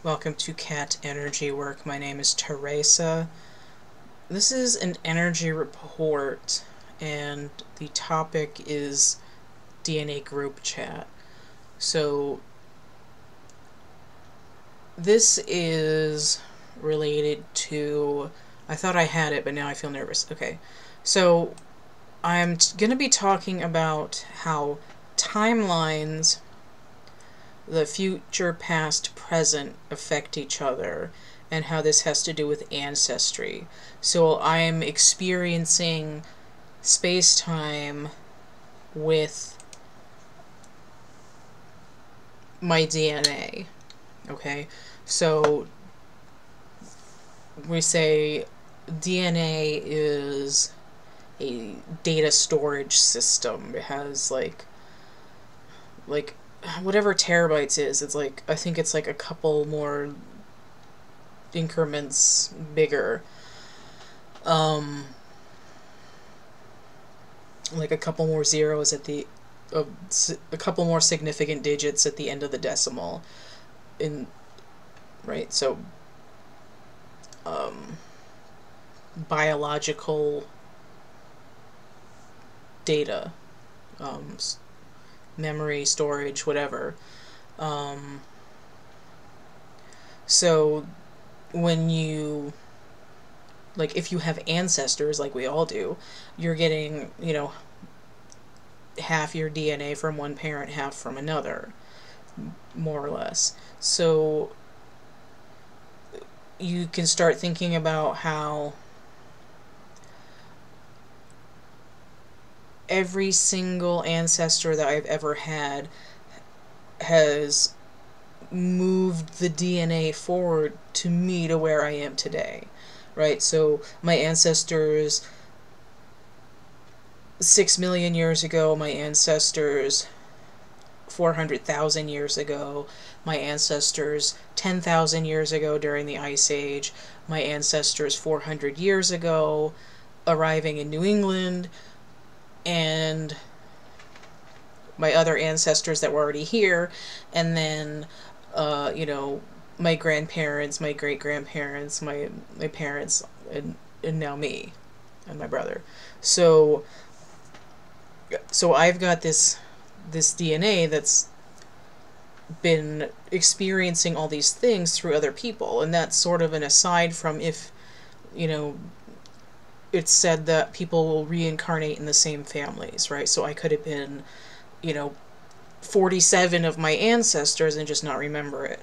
Welcome to Cat Energy Work. My name is Teresa. This is an energy report, and the topic is DNA group chat. So, this is related to. I thought I had it, but now I feel nervous. Okay. So, I'm going to be talking about how timelines, the future, past, present, affect each other, and how this has to do with ancestry. So I'm experiencing space-time with my DNA. Okay? So we say DNA is a data storage system. It has like whatever terabytes is, it's like, I think it's like a couple more increments bigger. Like a couple more zeros at the, a couple more significant digits at the end of the decimal. Right, so, biological data, memory, storage, whatever. So when you, like, if you have ancestors, like we all do, you're getting, half your DNA from one parent, half from another, more or less. So you can start thinking about how every single ancestor that I've ever had has moved the DNA forward to me to where I am today, right? So my ancestors 6 million years ago, my ancestors 400,000 years ago, my ancestors 10,000 years ago during the Ice Age, my ancestors 400 years ago arriving in New England, and my other ancestors that were already here, and then, my grandparents, my great-grandparents, my parents, and now me, and my brother. So I've got this DNA that's been experiencing all these things through other people, and that's sort of an aside from if, it's said that people will reincarnate in the same families, right? So I could have been, 47 of my ancestors and just not remember it.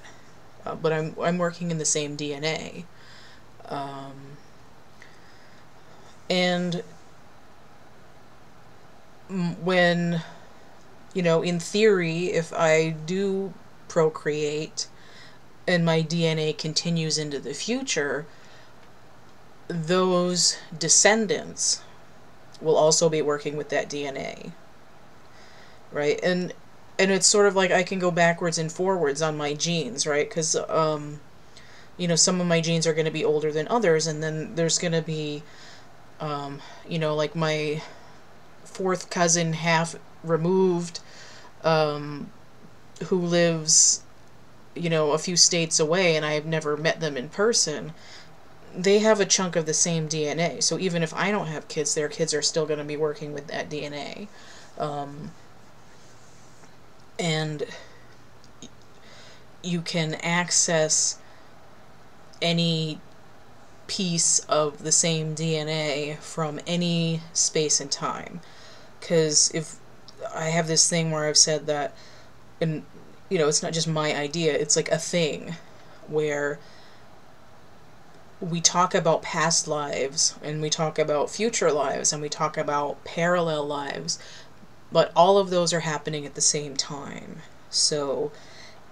But I'm working in the same DNA. And when, in theory, if I do procreate and my DNA continues into the future, those descendants will also be working with that DNA, right? And it's sort of like I can go backwards and forwards on my genes, right? Because some of my genes are going to be older than others, and then there's going to be like my fourth cousin half removed, who lives a few states away, and I've never met them in person. They have a chunk of the same DNA. So even if I don't have kids, their kids are still going to be working with that DNA. And you can access any piece of the same DNA from any space and time. Because if I have this thing where I've said that, and it's not just my idea, it's like a thing where we talk about past lives, and we talk about future lives, and we talk about parallel lives, but all of those are happening at the same time. So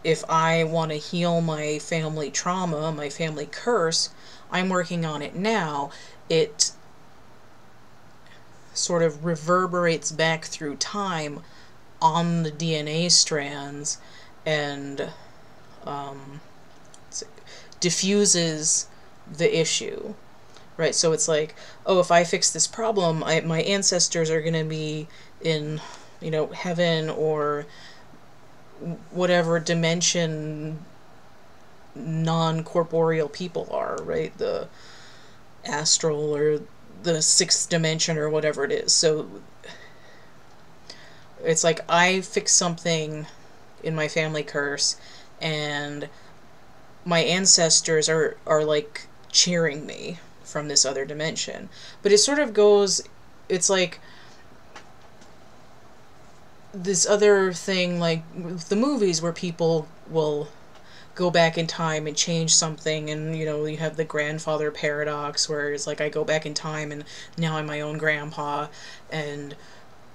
if I want to heal my family trauma, my family curse, I'm working on it now. It sort of reverberates back through time on the DNA strands, and diffuses the issue, right? So it's like, oh, if I fix this problem, my ancestors are going to be in, heaven or whatever dimension non-corporeal people are, right? The astral or the sixth dimension or whatever it is. So it's like I fix something in my family curse, and my ancestors are like cheering me from this other dimension. But it sort of goes, it's like this other thing, like with the movies where people will go back in time and change something, and you know, you have the grandfather paradox where it's like I go back in time and now I'm my own grandpa. And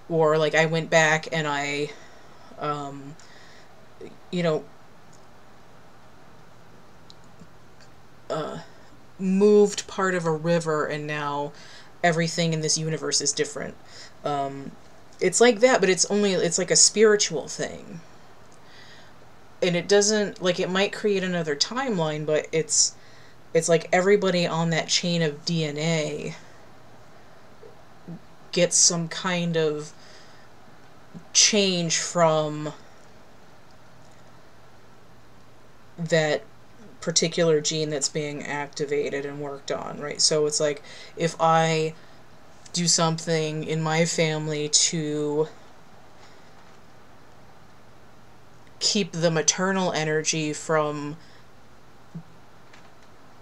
or like I went back and I you know, moved part of a river, and now everything in this universe is different. It's like that, but it's like a spiritual thing. And it doesn't, like, it might create another timeline, but it's like everybody on that chain of DNA gets some kind of change from that particular gene that's being activated and worked on, right? So it's like if I do something in my family to keep the maternal energy from,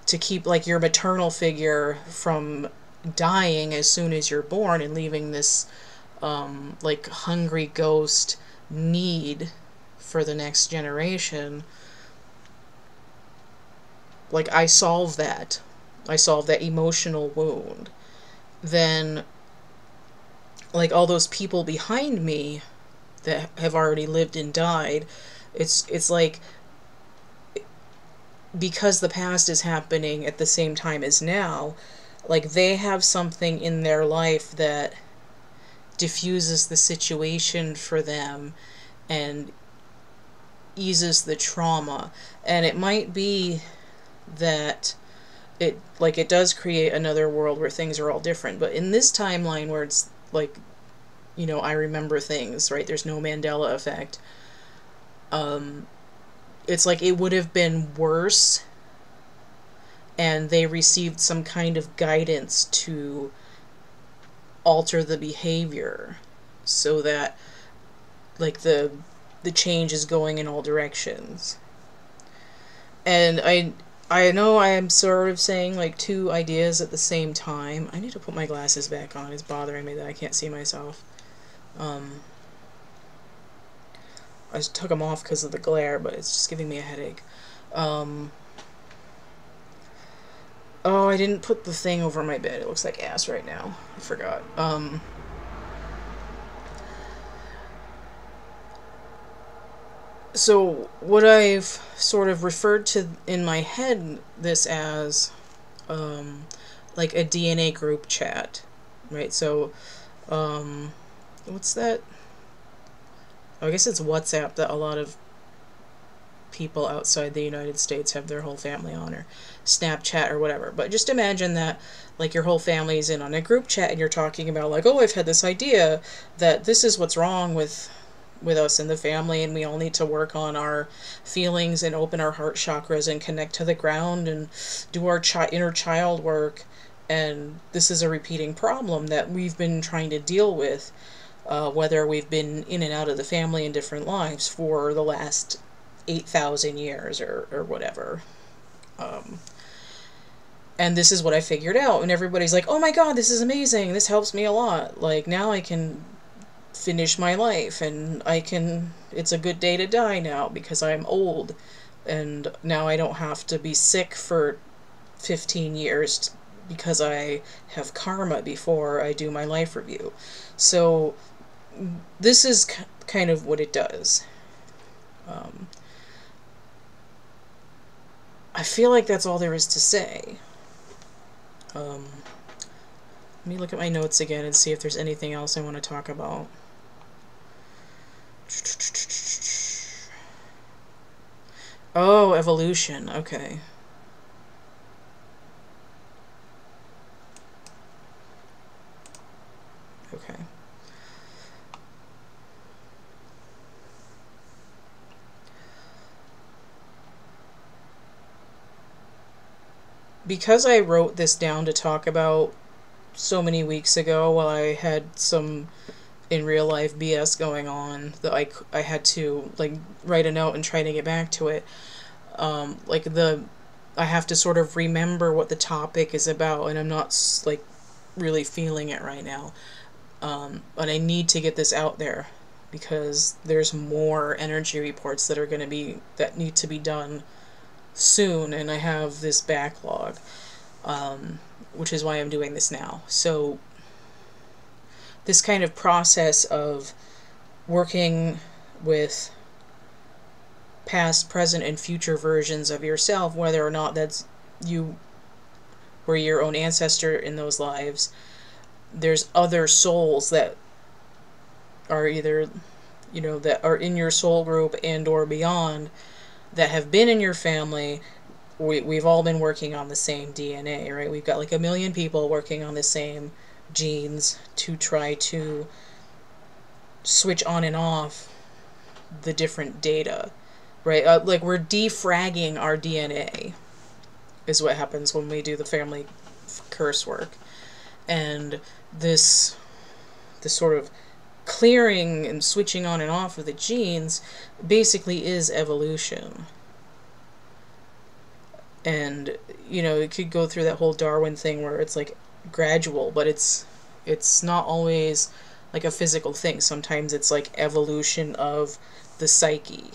to keep like your maternal figure from dying as soon as you're born and leaving this like hungry ghost need for the next generation, like I solve that. I solve that emotional wound. Then like all those people behind me that have already lived and died, it's like because the past is happening at the same time as now, like they have something in their life that diffuses the situation for them and eases the trauma. And it might be that it does create another world where things are all different, but in this timeline where it's like, you know, I remember things, right? There's no Mandela effect. It's like it would have been worse, and they received some kind of guidance to alter the behavior so that like the change is going in all directions. And I know I am sort of saying like two ideas at the same time. I need to put my glasses back on. It's bothering me that I can't see myself. I just took them off because of the glare, but it's just giving me a headache. Oh, I didn't put the thing over my bed. It looks like ass right now. I forgot. So what I've sort of referred to in my head this as, like a DNA group chat, right? So, what's that? Oh, I guess it's WhatsApp that a lot of people outside the United States have their whole family on, or Snapchat or whatever. But just imagine that like your whole family's in on a group chat and you're talking about like, oh, I've had this idea that this is what's wrong with us in the family, and we all need to work on our feelings and open our heart chakras and connect to the ground and do our inner child work. And this is a repeating problem that we've been trying to deal with, whether we've been in and out of the family in different lives for the last 8,000 years or whatever. And this is what I figured out. And everybody's like, oh my god, this is amazing. This helps me a lot. Like, now I can finish my life, and it's a good day to die now because I'm old. And now I don't have to be sick for 15 years because I have karma before I do my life review. So this is kind of what it does. I feel like that's all there is to say. Let me look at my notes again and see if there's anything else I want to talk about. Oh, evolution. Okay. Okay. because I wrote this down to talk about so many weeks ago while I had some in real life BS going on that I had to like write a note and try to get back to it. Like I have to sort of remember what the topic is about, and I'm not like really feeling it right now. But I need to get this out there because there's more energy reports that are going to be that need to be done soon, and I have this backlog, which is why I'm doing this now. So this kind of process of working with past, present, and future versions of yourself, whether or not that's you were your own ancestor in those lives, there's other souls that are either, you know, that are in your soul group and or beyond that have been in your family. We've all been working on the same DNA, right? We've got like 1 million people working on the same genes to try to switch on and off the different data, right? Like we're defragging our DNA is what happens when we do the family curse work. And this sort of clearing and switching on and off of the genes basically is evolution. And, you know, it could go through that whole Darwin thing where it's like gradual, but it's not always like a physical thing. Sometimes it's like evolution of the psyche.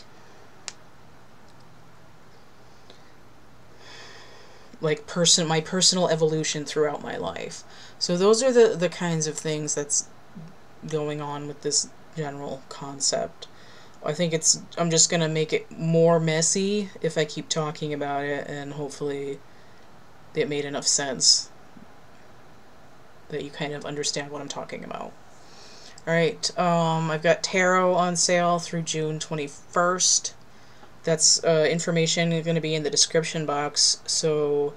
Like my personal evolution throughout my life. So those are the kinds of things that's going on with this general concept. I think I'm just gonna make it more messy if I keep talking about it, and hopefully it made enough sense that you kind of understand what I'm talking about. Alright, I've got tarot on sale through June 21st. That's information going to be in the description box, so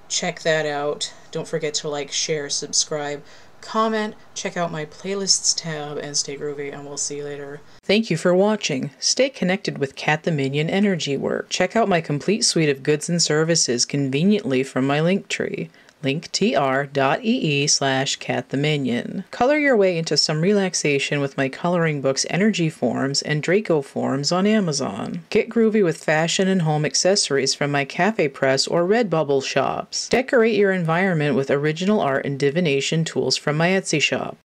check that out. Don't forget to like, share, subscribe, comment, check out my playlists tab, and stay groovy, and we'll see you later. Thank you for watching. Stay connected with Cat the Minion energy work. Check out my complete suite of goods and services conveniently from my Linktree. linktr.ee/cattheminion. Color your way into some relaxation with my coloring books Energy Forms and Draco Forms on Amazon. Get groovy with fashion and home accessories from my Cafe Press or Redbubble shops. Decorate your environment with original art and divination tools from my Etsy shop.